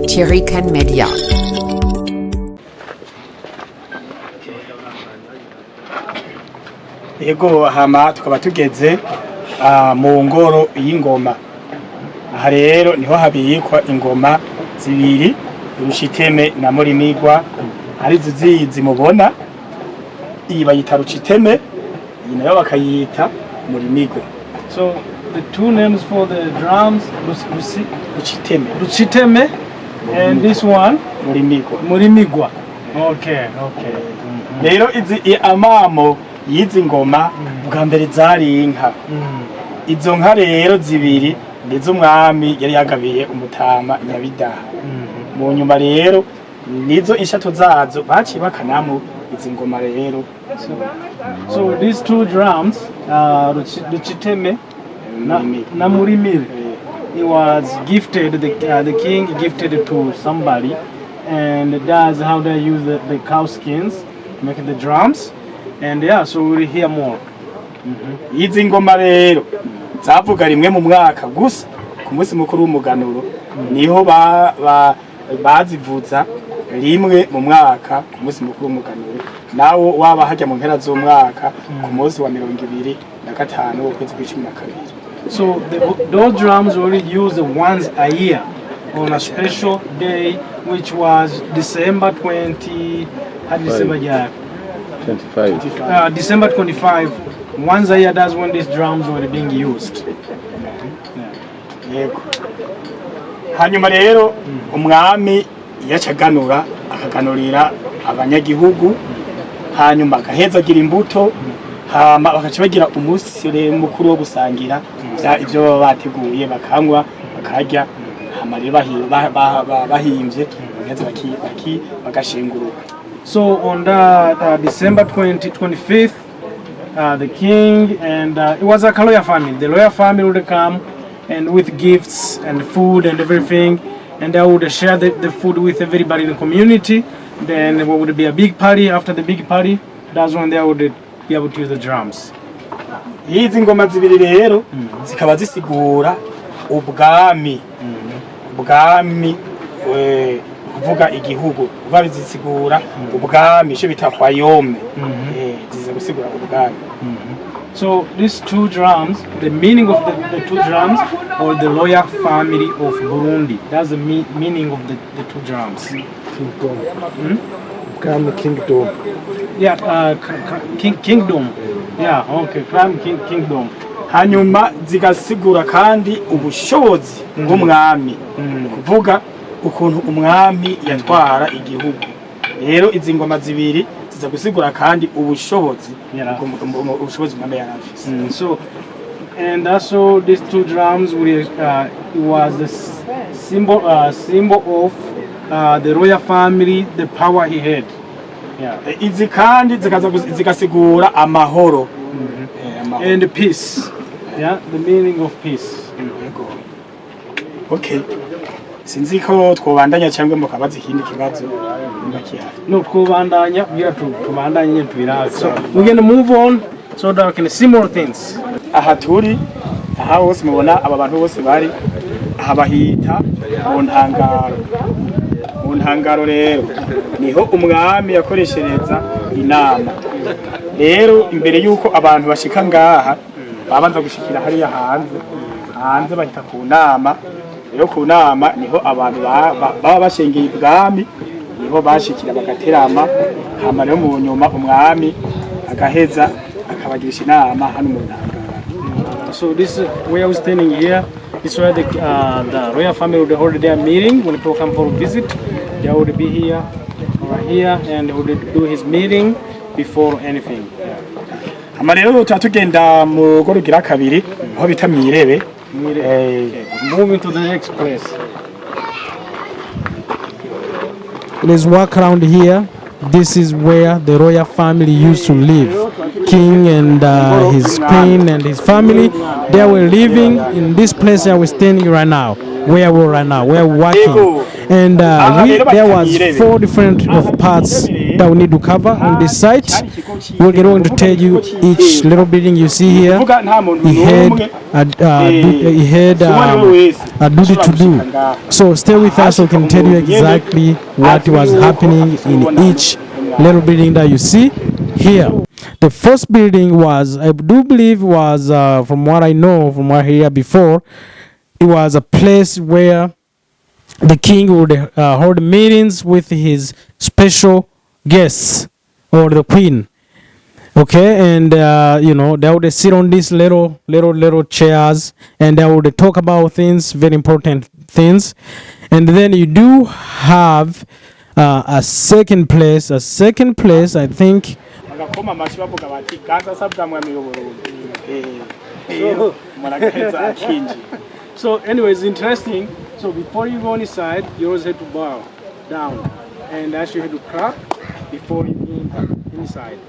Chirikan Media. Yego hama tukaba tugeze mu ngoro y'ingoma. Aha rero niho habikwa ingoma zibiri, Rushiteme na Murimigwa, ari zizi mubona. Iyi bayita Rushiteme, iyi nayo bakayita Murimigwa. So the two names for the drums, Rushiteme, and this one Murimigwa. Okay. Rero izi amamo yizi ngoma bwa mbere zari inka. Izo nka rero zibiri nizo umwami yari yagabiye umutama Nyabidaha. Mu nyuma rero nizo inshato zazo baciye bakanamu izi ngoma rero. So these two drums, Rushiteme na Murimiri, it was gifted, the king gifted to somebody, and that's how they use the cow skins to make the drums. And yeah, so we'll hear more. Izi ngoma rero zavuga rimwe mu mwaka gusa ku munsi mukuru w'umuganuro, niho bazivuza rimwe mu mwaka ku munsi mukuru w'umuganuro, nawo waba hajya mu mpera z'umwaka ku munsi wa 25 w'ukwezi kwa 12. So those drums were used once a year on a special day, which was December 20. How December 25. December 25. Once a year, that's when these drums were being used. Yego. Hanyuma rero umwami yacaganura akaganurira abanyagihugu, hanyuma agahezagira imbuto, hama bakaca bagira umunsi mukuru wo gusangira ivyo baba bateguye, bakanywa bakarya, hama rero bahimvye bagashenguruka. So on that December 25th, the king and it was a royal family. The royal family would come and with gifts and food and everything, and they would share the food with everybody in the community. Then there would be a big party. After the big party, that's when they would be able to use the drums. Hizi ngoma zibiri rero zikaba zisigura ubwami kuvuga igihugu, babizisigura ubwami cyo bita Royaume, ziza gusigura ubwami. So these two drums, the meaning of the two drums, or the royal family of Burundi. That's the meaning of the two drums. Kingdom. Yeah, kingdom. Yeah, okay, kingdom. Hanyuma zigasigura kandi ubushobozi bw'umwami, kuvuga ukuntu umwami yatwara igihugu. Rero izi ngoma zibiri ziza gusigura kandi ubushobozi umwami yarafise. So and also these two drums it was the symbol of the royal family, the power he had. Yeah. Izi kandi zigasigura amahoro and peace. Yeah, the meaning of peace. Okay. Sinzi ko twobandanya cyangwa mukabaza ikindi kibazo mbakihari. No, twobandanya tubandanye tubiraza. So we're going to move on so that we can see more things. Aha turi aha hose mubona aba bantu bose bari aha bahita mu ntangaro rero niho umwami yakoreshereza inama. Rero imbere yuko abantu bashika ngaha babanza gushikira hariya hanze bahita ku nama. Rero ku nama niho abantu baba bashengeye ibwami, niho bashikira bagaterama, hama rero mu nyuma umwami agaheza akabagirisha inama hano mu ntangaro. So this where I was standing here, this where the royal family would hold their meeting when people come for a visit. They would be here or here and they would do his meeting before anything. Hama rero tutagenda mu gorugira kabiri aho bita Mwirebe. Moving to the next place. Let's walk around here. This is where the royal family used to live. King and his queen and his family, they were living in this place that we're standing right now. Where we're right now, we're walking. And there was 4 different of parts that we need to cover on this site. We're going to tell you each little building you see here. He had a duty to do. So stay with us so we can tell you exactly what was happening in each little building that you see here. The first building was, I do believe, was from what I know, from what I heard before, it was a place where the king would hold meetings with his special guests or the queen. Okay, and they would sit on these little chairs, and they would talk about things, very important things. And then you do have a second place, I think. So anyways, interesting. So before you go inside, you always have to bow down, and actually you have to clap before you enter inside.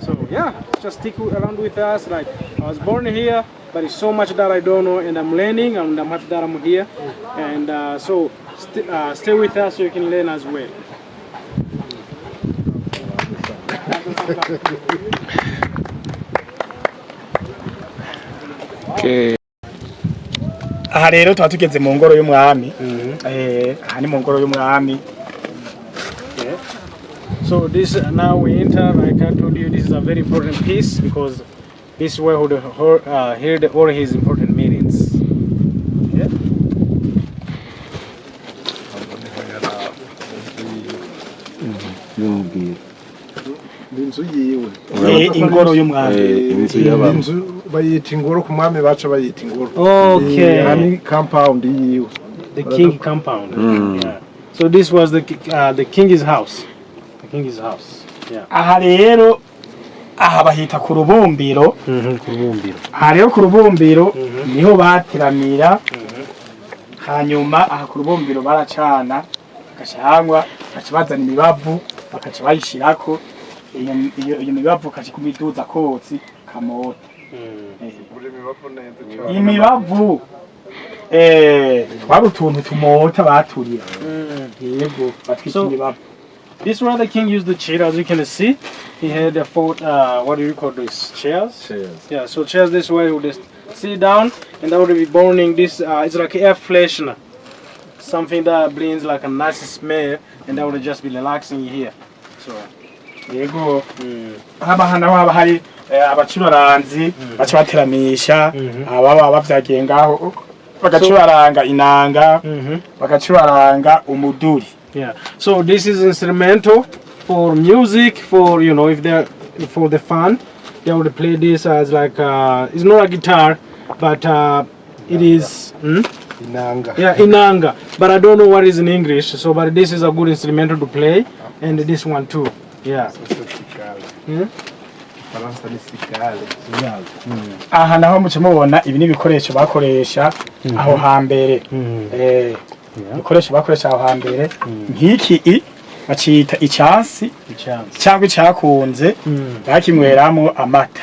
So yeah, just stick around with us. Like, I was born here, but it's so much that I don't know, and I'm learning, and I'm happy that I'm here. And so stay with us so you can learn as well. Okay. Aha rero tuba tugeze mu ngoro y'umwami. Aha ni mu ngoro y'umwami. So this now we enter, like I told you, this is a very important piece because this is where we heard all his important meetings. Yeah. Ingoro y'umwami. Inzu bayita ingoro ku mwami baca bayita ingoro. Okay. Hani compound yiwe. The king compound. Yeah. So this was the king's house. The king's house. Yeah. Aha rero aha bahita ku rubumbiro. Ku rubumbiro. Aha rero ku rubumbiro niho batiramira. Hanyuma aha ku rubumbiro baracana gashangwa bakibazana imibavu bakaca bayishirako iyo mibavu kaci kumiduza kotsi kamota. Imibavu twari utuntu tumota baturira. Yego batwita imibavu. This is where the king used the chair, as you can see. He had a what do you call these chairs? Chairs. Yeah, so chairs this way, he would just sit down and that would be burning this, it's like air freshener. Something that brings like a nice smell and that would just be relaxing you here. So, yego. Haba hari abacuraranzi baca bateramisha ababa bavyagiye ngaho bagacuraranga inanga bagacuraranga umuduri. Yeah, so this is instrumental for music, for if for the fun, they would play this as like it's not a guitar, but it is inanga. Yeah, inanga, but I don't know what is in English. So, but this is a good instrumental to play, and this one too. Yeah. Aha naho muce mubona ibi ni ibikoresho bakoresha aho hambere. Ibikoresho bakoresha aho hambere nk'iki bacita icyansi cyangwa icyakunze bakinyweramo amata.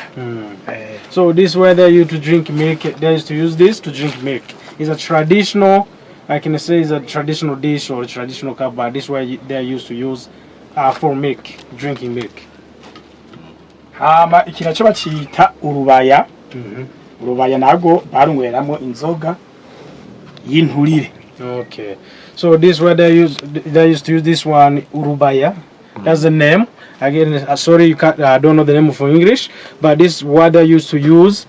So this is where they used to drink milk. They used to use this to drink milk. It's a traditional, I can say, it's a traditional dish or a traditional cup, but this is where they used to use for milk, drinking milk. Hama iki naco bacita urubaya. Urubaya nago barungweramo inzoga y'inturire. Okay, so this is where they used to use this one, urubaya. That's the name. Again, sorry, I don't know the name for English, but this is what they used to use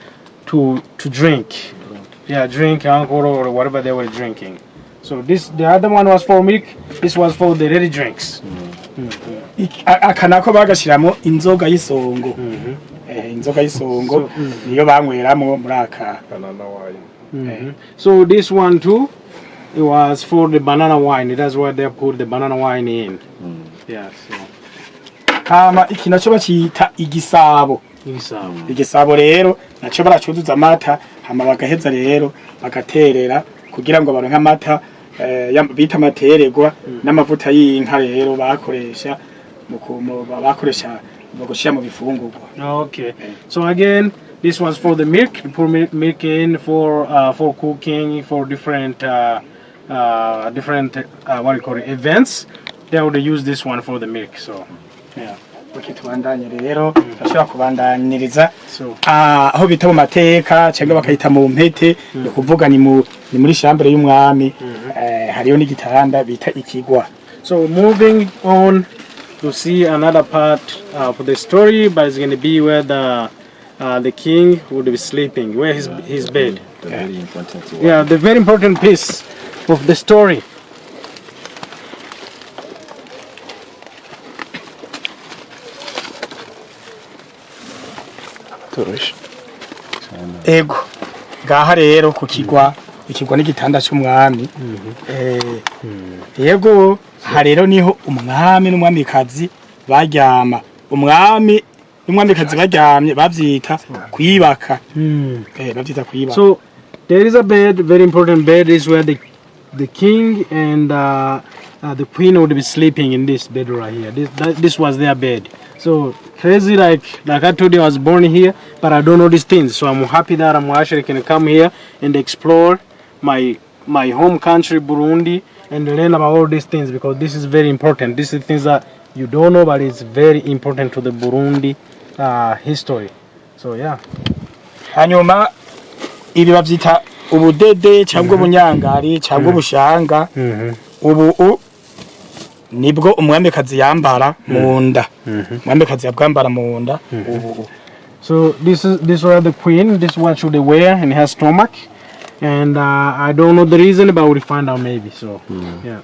to drink. Yeah, drink alcohol or whatever they were drinking. So the other one was for milk. This was for the ready drinks. Akanako bagashiramo inzoga y'isongo. Inzoga y'isongo niyo banyweramo muri aka banana wine. So this one too, it was for the banana wine. That's why they put the banana wine in. Yeah. So. Hama iki naco bacita igisabo. Igisabo rero naco baracuduza amata hama bagaheza rero bagaterera kugira ngo baronke amata bita amatererwa n'amavuta y'inka rero bakoresha bakoresha mu gushira mu bifungurwa. Okay. So again, this was for the milk. You pour milk in for cooking, for different what do you call it, events. They would use this one for the milk. So Tubandanye rero bashobora kubandaniriza So aho bita mu mateka cyangwa bakayita mu mpete yo kuvuga ni muri chambre y'umwami hariyo n'igitanda bita ikigwa. So moving on to see another part of the story, but it's going to be where the king would be sleeping, where his bed. Very important. Yeah, the very important piece of the story. Ego ngaha rero ku kigwa ikigwa n'igitanda cy'umwami yego ha rero niho umwami n'umwamikazi baryama. Umwami n'umwamikazi baryamye bavyita kwibaka. Bavyita kwibaka. So there is a bed, very important bed, is where the king and the queen would be sleeping in this bed right here. This was their bed. So crazy, like I told you, I was born here, but I don't know these things. So I'm happy that I'm actually can come here and explore my home country, Burundi, and learn about all these things, because this is very important. These are things that you don't know, but it's very important to the Burundi history. So yeah. Hanyuma ibi bavyita ubudede cyangwa ubunyangari cyangwa ubushanga. Ubu nibwo umwamikazi yambara mu nda. Umwamikazi yabwambara mu nda. So this was the queen. This one should they wear in her stomach, and I don't know the reason, but we'll find out maybe. So yeah.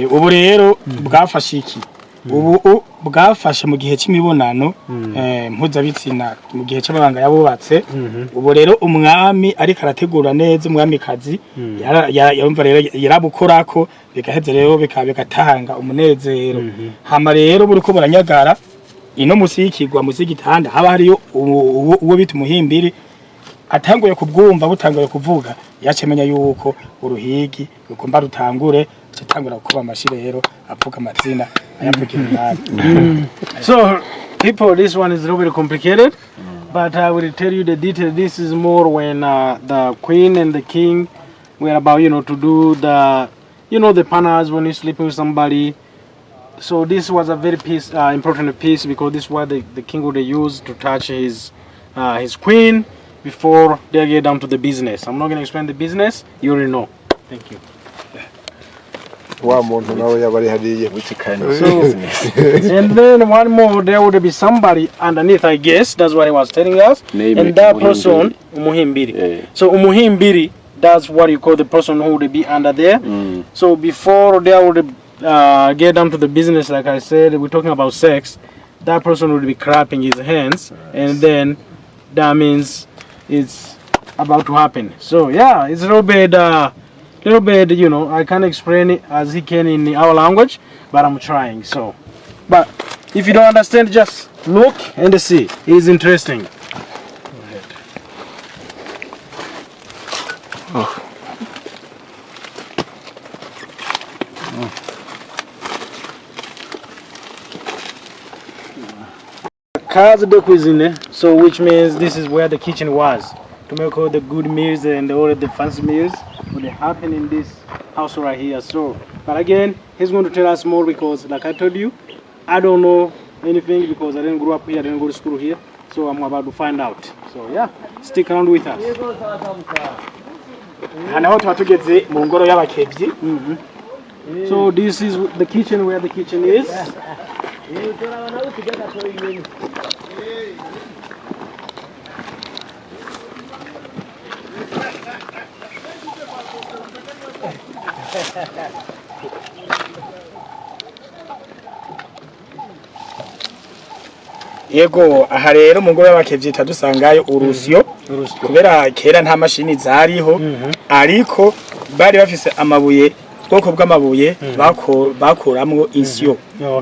Ubu rero bwafashe iki? Ubu bwafashe mu gihe cy'imibonano mpuzabitsina mu gihe cy'abanga yabubatse. Ubu rero umwami ariko arategura neza umwamikazi yumva rero yarabukorako bigaheze rero bigatanga umunezero. Hama rero buri ko buranyagara ino musi y'ikigwa musi y'igitanda haba hariyo uwo bita umuhimbiri atanguye kubwumva butanguye kuvuga yacemenya yuko uruhigi rugomba rutangure cyatangura kuba amashire rero avuga amazina ayavugira. So people, this one is a little bit complicated, but I will tell you the detail. This is more when the queen and the king were about to do the the panas when you're sleeping with somebody. So this was a very important piece, because this is what the king would use to touch his queen before they get down to the business. I'm not going to explain the business. You already know. Thank you. Which kind of So, and then one more, there would be somebody underneath, I guess. That's what he was telling us. Name and it, that Umuhimbiri. person, Umuhimbiri. Yeah. So Umuhimbiri, that's what you call the person who would be under there. So before they would get down to the business, like I said, we're talking about sex, that person would be clapping his hands, and then that means it's about to happen. So yeah, it's a little bit, I can't explain it as he can in our language, but I'm trying. So, but if you don't understand, just look and see. It's interesting. Casa de cuisine, so which means this is where the kitchen was to make all the good meals and all the fancy meals would happen in this house right here. So, but again, he's going to tell us more, because like I told you, I don't know anything because I didn't grow up here, I didn't go to school here. So I'm about to find out. So yeah, stick around with us. Hanaho twatugeze mu ngoro y'abakebyi. So this is the kitchen, where the kitchen is. Yego aha rero mu ngoro y'abakebyi tadusangayo urusyo kubera kera nta mashini zariho ariko bari bafise amabuye bwoko bw'amabuye bakuramwo insyo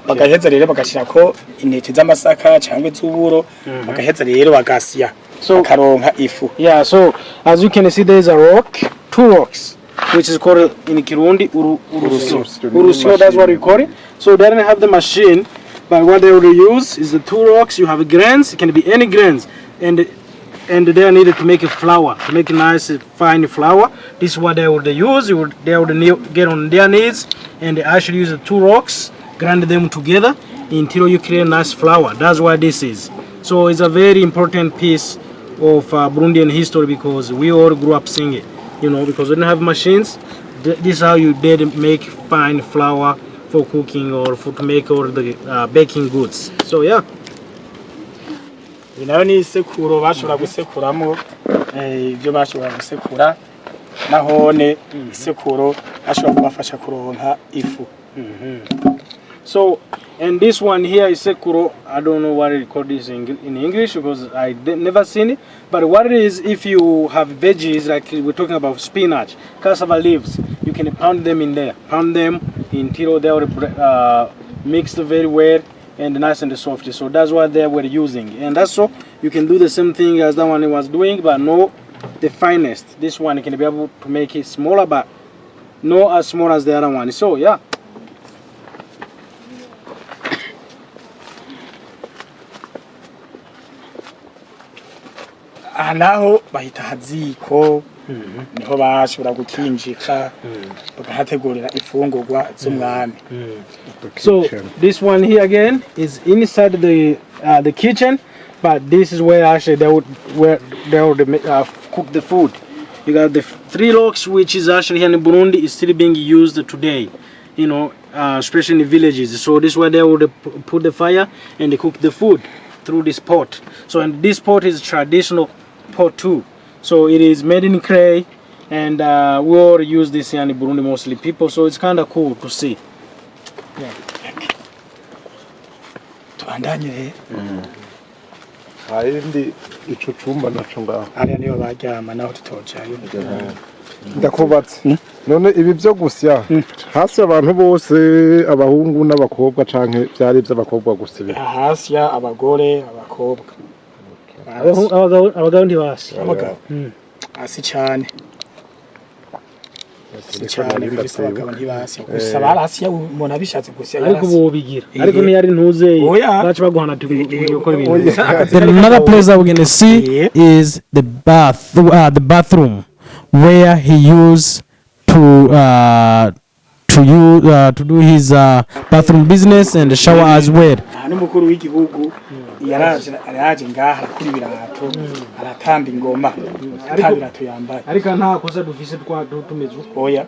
bagaheza rero bagashirako intete z'amasaka cyangwa iz'uburo bagaheza rero bagasya bakaronka ifu. Yeah, so as you can see, there is a rock, two rocks, which is called in Kirundi urusyo. That's what we call it. So they didn't have the machine, but what they would use is the two rocks. You have grains, it can be any grains, and they are needed to make a flour, to make a nice fine flour. This is what they would use. They would get on their knees, and they actually use the two rocks, grind them together, until you create nice flour. That's what this is. So it's a very important piece of Burundian history because we all grew up seeing it, you know, because we didn't have machines. This is how you did make fine flour for cooking or for to make all the baking goods. So yeah. Nayo ni isekuro bashobora gusekuramo ibyo bashobora gusekura nahone isekuro bashobora kubafasha kuronka ifu. So, and this one here is sekuro. I don't know what it called this in English because I never seen it. But what it is, if you have veggies, like we're talking about spinach, cassava leaves, you can pound them in there. Pound them until they are mixed very well and nice and soft. So that's what they were using. And that's so you can do the same thing as that one was doing, but no the finest. This one can be able to make it smaller, but not as small as the other one. So yeah. Naho bahita haziko niho bashobora gukinjika bagahategurira ifungurwa z'umwami. So this one here again is inside the kitchen, but this is where actually they would cook the food. You got the 3 logs, which is actually here in Burundi is still being used today, you know, especially in villages. So this is where they would put the fire and they cook the food through this pot. So and this pot is traditional pot too. So it is made in clay, and we all use this here in Burundi, mostly people. So it's kind of cool to see. Yeah. Tuandanye. Hayindi ico cumba naco ngaho. Ariya niyo baryama naho tutojayo. Ndakubatse. None ibi byo gusya hasi abantu bose abahungu n'abakobwa canke byari iby'abakobwa gusa. Hasi abagore abakobwa. Abagabo ntibasi. Abagabo. Hasi cyane. Cyane bisa abagabo ntibasi. Gusa barasi umuntu abishatse gusya. Ariko bobigira. Ariko ntiyari ntuze bacu baguhana tugukora ibintu. Another place that we're going to see is the bathroom where he used to do his bathroom business and shower as well. N'umukuru w'igihugu yaraje ngaha kuri birato aratamba ingoma atabirato yambaye ariko nta kosa dufise tumeze oya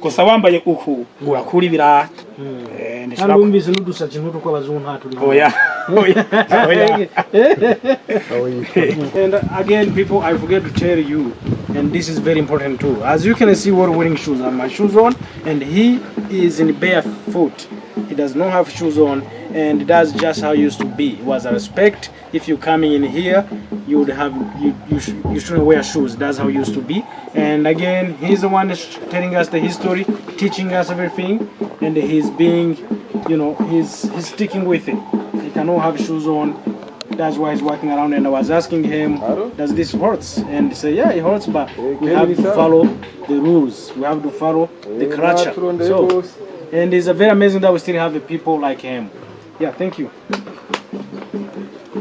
gusa wambaye uku urakura ibirato ndumvise n'udusaci nk'uko kw'abazungu nta turi oya And again, people, I forget to tell you, and this is very important too. As you can see, we're wearing shoes. I have my shoes on, and he is in barefoot. He does not have shoes on, and that's just how it used to be. It was a respect. If you're coming in here, you would have you shouldn't wear shoes. That's how it used to be. And again, he's the one that's telling us the history, teaching us everything, and he's being, you know, he's sticking with it. He cannot have shoes on. That's why he's walking around. And I was asking him, does this hurts? And he said, yeah, it hurts, but we have to follow the rules. We have to follow the culture. So, and it's very amazing that we still have people like him. Yeah, thank you.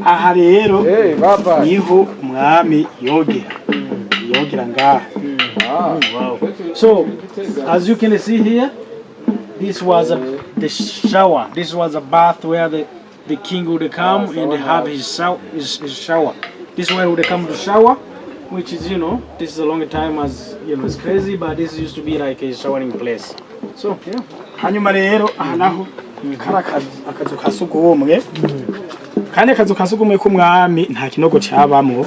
Aha rero niho umwami yogera ngaha. Wow. So, as you can see here, this was the shower. This was a bath where the king would come and have his shower. This is where would come to shower, which is, you know, this is a long time as, you know, it's crazy, but this used to be like a showering place. So, yeah. Hanyuma rero aha naho akazu kasugumwe. Kandi akazu kasugumwe k'umwami nta kinogo cyabamwo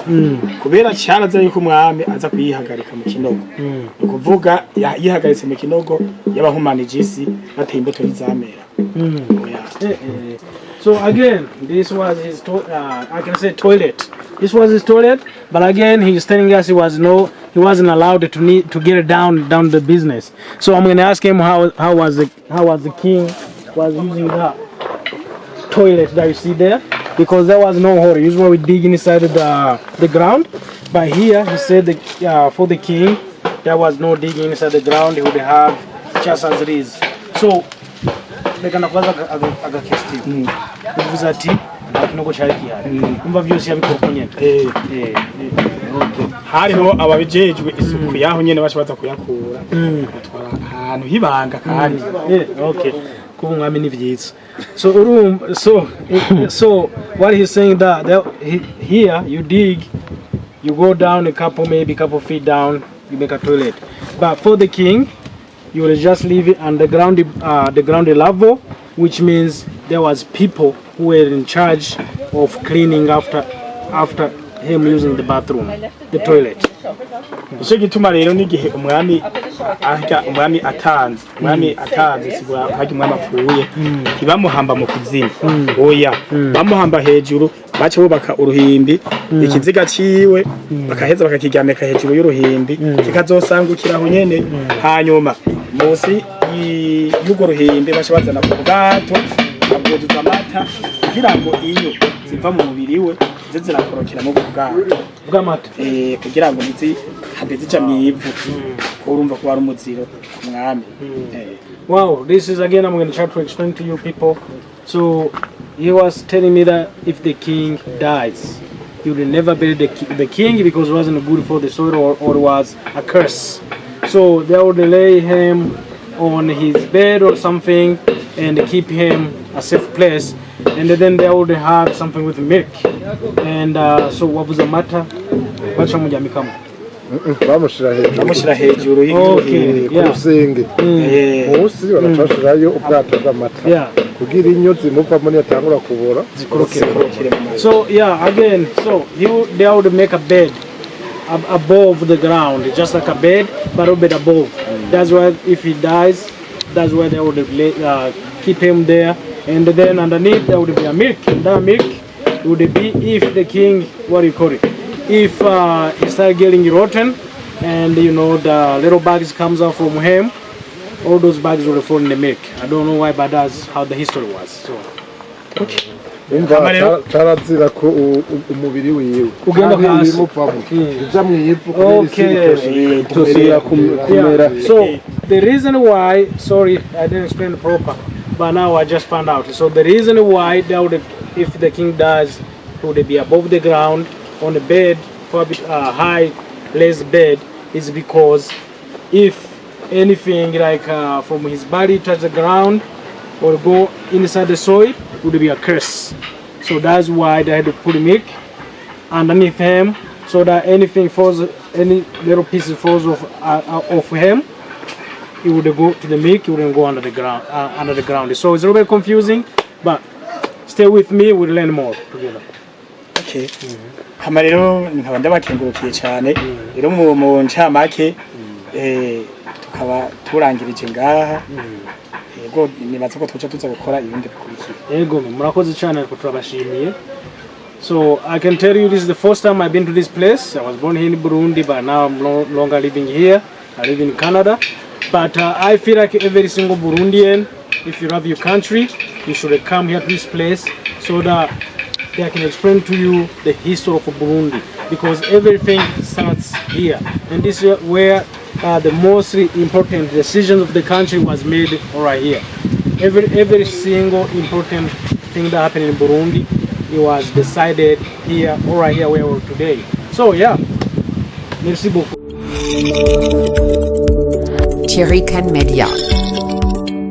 kubera cyaraza yuko umwami aza kuyihagarika mu kinogo. Ukuvuga yihagaritse mu kinogo y'abahumanije isi bateye imbuto y'izamera. So again, this was his I can say toilet. This was his toilet, but again he's telling us he wasn't allowed to get down the business. So I'm going to ask him how was the king was using that toilet that you see there, because there was no hole. Usually we dig inside the ground, but here he said that for the king there was no digging inside the ground. He would have just as it is. So reka nakwaza agakesti uvuze ati ntabwo cyari gihari umva byose yabikora nyene hariho ababijejwe isuku yaho nyene bashabaza kuyakura batwara ahantu hibanga kandi okay. kuba umwami ni vyiza. So what he's saying here you dig, you go down maybe a couple feet down, you make a toilet. But for the king, you will just leave it underground, the ground level, which means there was people who were in charge of cleaning after him using the bathroom, the toilet. Nicyo gituma rero n'igihe umwami atanze sigura hajya umwami apfuye ntibamuhamba mu kuzimu oya bamuhamba hejuru bace bubaka uruhimbi ikiziga ciwe bakaheza bakakiryamika hejuru y'uruhimbi kikazosangukira aho nyene hanyuma munsi y'ugo ruhimbi bace bazana ku bwato babuzuza amata kugira ngo iyo ziva mu mubiri we zirakorokera mu bwato bw'amata kugira ngo nizi habeze mwivu urumva ko ari umuziro ku mwami. Wow, this is again I'm going to try to explain to you people. So he was telling me that if the king dies, he would never bury the king because it wasn't good for the soil or was a curse. So they would lay him on his bed or something and keep him a safe place, and then they would have something with milk. And so what was the matter? bamushira hejuru y'uruhimbi ku rusenge munsi bagacashirayo ubwato bw'amata kugira inyo zimuvamo niyatangura kubora zikorokere. So yeah, again, so they would make a bed above the ground, just like a bed, but a bit above. That's why if he dies, that's why they would keep him there. And then underneath there would be a milk, and that milk would be if the king, what do you call it? If he started getting rotten, and you know the little bags comes out from him, all those bags would fall in the milk. I don't know why, but that's how the history was. So. Okay. Charazira ko umubiri wiwe ugenda hasi ija mwivu so the reason why, sorry I didn't explain it proper, but now I just found out. So the reason why that would, if the king dies, he would be above the ground on a bed, for a high raised bed, is because if anything like from his body touch the ground or go inside the soil, would be a curse. So that's why they had to put milk underneath him, so that anything falls, any little pieces falls off him, it would go to the milk, it wouldn't go under the ground. So it's a little bit confusing, but stay with me, we'll learn more together. Okay. Hama rero nkaba ndabakengurukiye cyane rero mu ncamake tukaba turangirije ngaha yego nibaza ko tuca tuza gukora ibindi bikurikiye. Yego murakoze cyane ko turabashimiye. So I can tell you this is the first time I've been to this place. I was born here in Burundi, but now I'm no longer living here. I live in Canada. But I feel like every single Burundian, if you love your country, you should come here to this place so that they can explain to you the history of Burundi, because everything starts here, and this is where the most important decisions of the country was made right here. Every single important thing that happened in Burundi, it was decided here, right here where we are today. So yeah, merci beaucoup. Media.